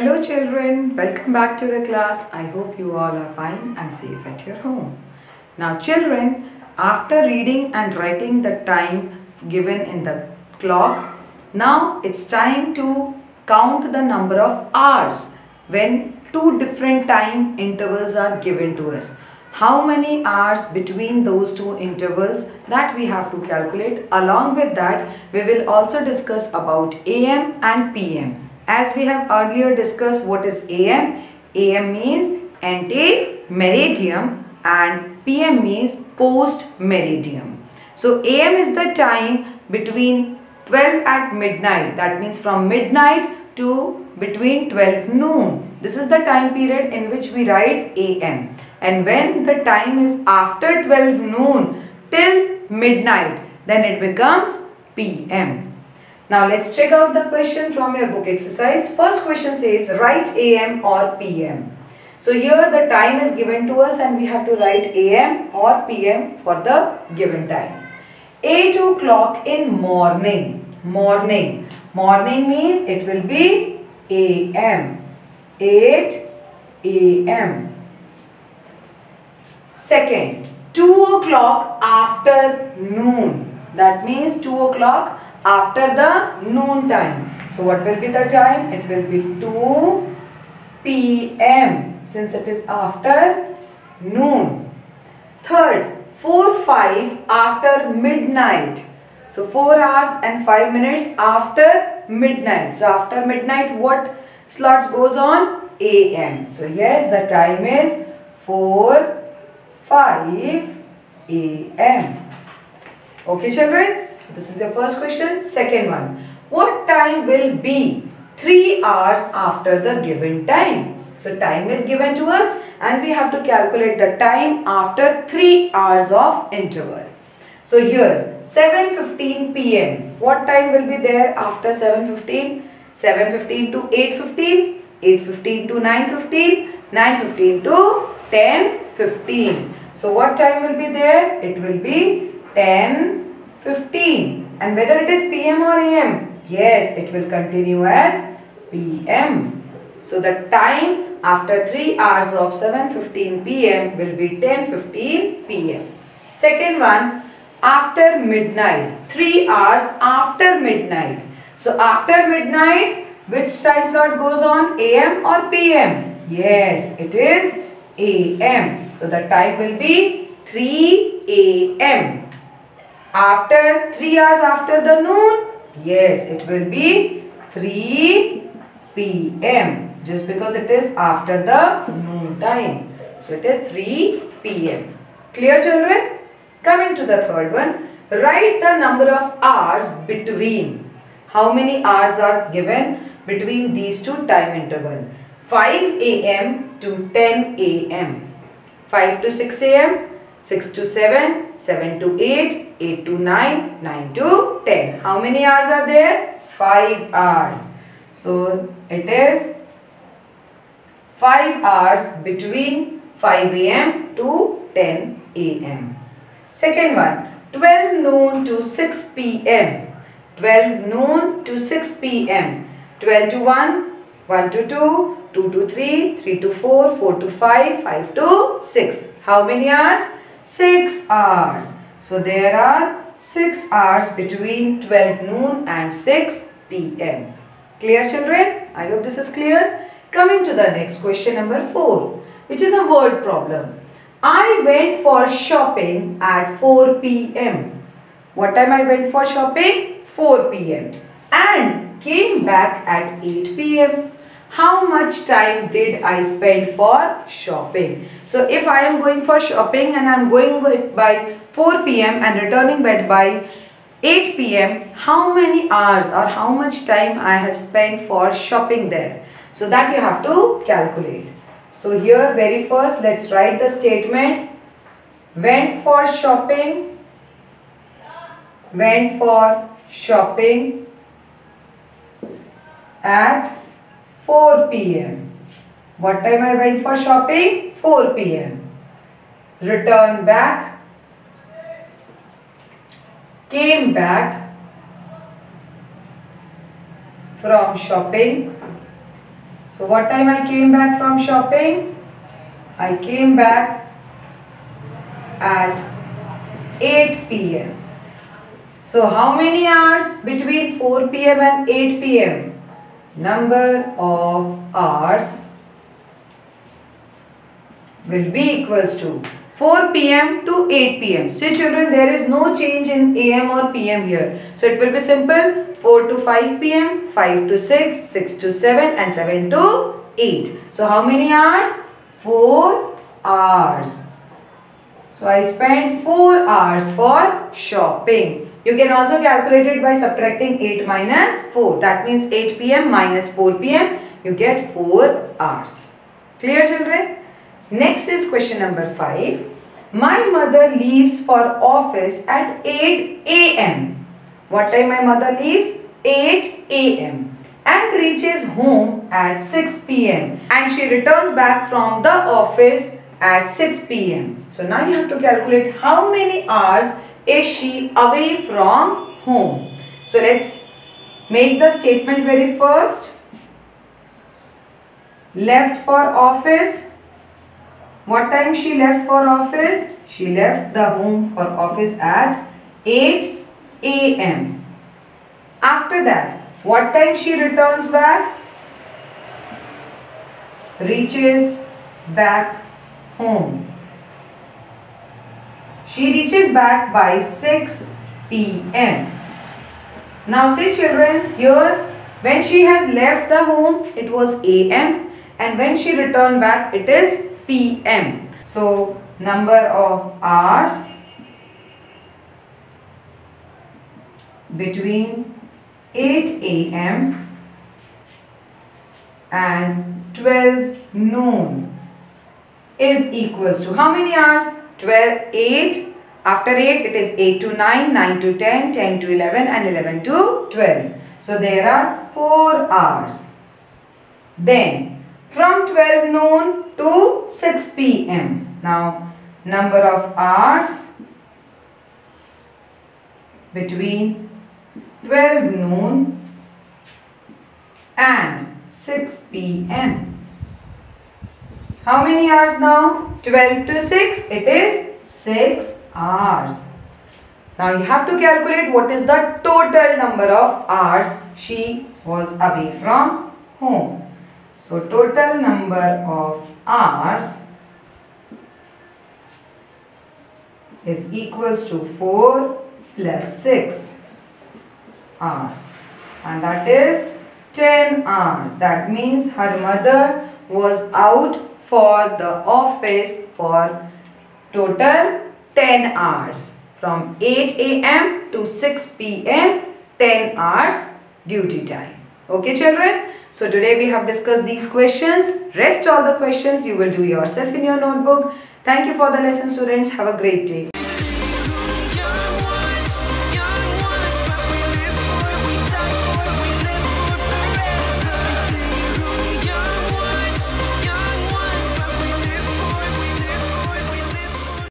Hello children, welcome back to the class. I hope you all are fine and safe at your home. Now children, after reading and writing the time given in the clock, now it's time to count the number of hours when two different time intervals are given to us. How many hours between those two intervals, that we have to calculate. Along with that, we will also discuss about AM and PM. As we have earlier discussed what is AM. AM means ante-meridiem and PM means post-meridiem. So AM is the time between 12 at midnight. That means from midnight to between 12 noon. This is the time period in which we write AM. And when the time is after 12 noon till midnight, then it becomes PM. Now let's check out the question from your book exercise. First question says write AM or PM. So here the time is given to us and we have to write AM or PM for the given time. 8 o'clock in morning. Morning. Morning means it will be AM. 8 AM. Second, 2 o'clock after noon. That means 2 o'clock after the noon time. So what will be the time? It will be 2 PM since it is after noon. Third, 4:05 after midnight. So 4 hours and 5 minutes after midnight. So after midnight what slots goes on? AM. So yes, the time is 4:05 AM. Okay children? So this is your first question. Second one. What time will be 3 hours after the given time? So time is given to us and we have to calculate the time after 3 hours of interval. So here 7:15 PM. What time will be there after 7:15? 7:15 to 8:15. 8:15 to 9:15. 9:15 to 10:15. So what time will be there? It will be 10:15. And whether it is PM or AM? Yes, it will continue as PM. So the time after 3 hours of 7:15 PM will be 10:15 PM. Second one, after midnight. 3 hours after midnight. So after midnight, which time slot goes on? AM or PM? Yes, it is AM. So the time will be 3 AM. After 3 hours after the noon? Yes, it will be 3 PM. Just because it is after the noon time. So it is 3 PM. Clear children? Coming to the third one. Write the number of hours between. How many hours are given between these two time intervals? 5 AM to 10 AM. 5 to 6 AM. 6 to 7, 7 to 8, 8 to 9, 9 to 10. How many hours are there? 5 hours. So it is 5 hours between 5 AM to 10 AM. Second one, 12 noon to 6 PM. 12 noon to 6 PM. 12 to 1, 1 to 2, 2 to 3, 3 to 4, 4 to 5, 5 to 6. How many hours? 6 hours. So there are 6 hours between 12 noon and 6 PM. Clear children? I hope this is clear. Coming to the next question number 4, which is a word problem. I went for shopping at 4 PM. What time I went for shopping? 4 PM. And came back at 8 PM. How much time did I spend for shopping? So if I am going for shopping and I am going by 4 PM and returning back by 8 PM, how many hours or how much time I have spent for shopping there? So that you have to calculate. So here very first let's write the statement. Went for shopping. Went for shopping at 4 PM. What time I went for shopping? 4 PM. Return back. Came back from shopping. So So what time I came back from shopping? I came back at 8 p.m. So how many hours between 4 p.m. and 8 p.m.? Number of hours will be equals to 4 p.m. to 8 p.m. See children, there is no change in AM or PM here. So it will be simple, 4 to 5 p.m., 5 to 6, 6 to 7 and 7 to 8. So how many hours? 4 hours. So I spent 4 hours for shopping. You can also calculate it by subtracting 8 minus 4. That means 8 p.m. minus 4 p.m. You get 4 hours. Clear children? Next is question number 5. My mother leaves for office at 8 a.m. What time my mother leaves? 8 a.m. and reaches home at 6 p.m. and she returns back from the office at 6 p.m. So now you have to calculate how many hours is she away from home. So let's make the statement very first. Left for office. What time she left for office? She left the home for office at 8 a.m. After that, what time she returns back? Reaches back home. She reaches back by 6 p.m. Now see children, here when she has left the home, it was a.m. and when she returned back, it is p.m. So number of hours between 8 a.m. and 12 noon is equals to how many hours? 8. After 8 it is 8 to 9, 9 to 10, 10 to 11 and 11 to 12. So there are 4 hours. Then from 12 noon to 6 p.m. Now number of hours between 12 noon and 6 p.m. How many hours now? 12 to 6, it is 6 hours. Now you have to calculate what is the total number of hours she was away from home. So total number of hours is equals to 4 plus 6 hours, and that is 10 hours. That means her mother was out for the office for total 10 hours. From 8 a.m. to 6 p.m. 10 hours duty time. Okay children? So today we have discussed these questions. Rest all the questions you will do yourself in your notebook. Thank you for the lesson students. Have a great day.